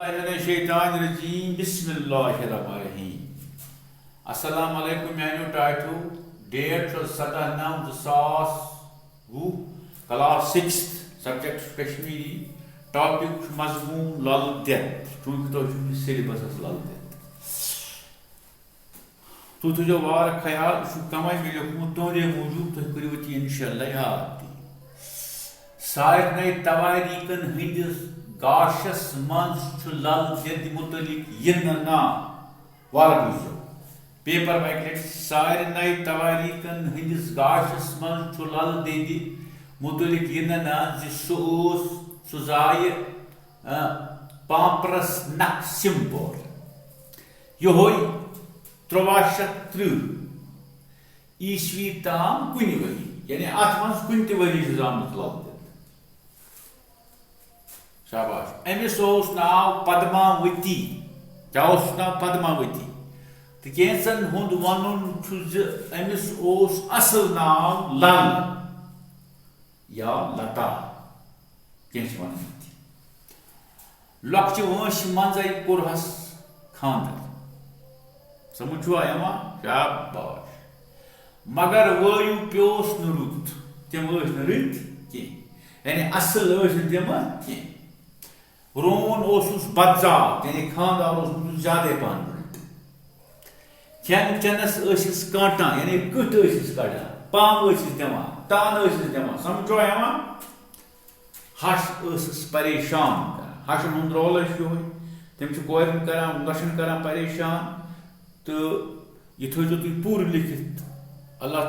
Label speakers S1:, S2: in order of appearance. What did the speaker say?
S1: बिस्मिल्लाहिर्रहमानिर्रहीम। अस्सलाम वालेकुम मैंने टाइटू date 17/9/2020 class 6 subject Kashmiri topic मजमून लल देत चूंकि तो सिलेबस लल देत तुझो वार ख्याल कमे मे लिखमुत तोरे मूजूब तुम करो इंशाल्लाह याद सारे तवारीकन हंदिस गाशस मज लल दिद मुतलिक यन ना वार बुझो पेपर बैकलेट सारे तवारीकन हंदिस गाशस मज लल दिद मुतलिक यन ना सह जाय पापरस नक सिम्पोर योय 1330 ईस्वी ताम कुन वरी यानी अत मज कुन वरी आमुत लल शाबाश अमिस नाव पद्मावती क्या नाव पद्मावती तो कैंसन हुंद वनुन अमिस असल नाव लल या लता कैंस वन लक्ष्य वंश मंज कोरहस खानदर समझ शाबाश मगर वयु प्योस न रुत तम रत कह यानी असल तम कह रोन बदजात यानी खानदार ज्यादा पहन खेन चेनस काटा यानी कट कड़ान पम दिवान तान दिवान समझो हश परेशान कर हशन हूं रोल यो तम कोरन लशन कर परेशान तो यह थो तुम पूर लिखित अल्लाह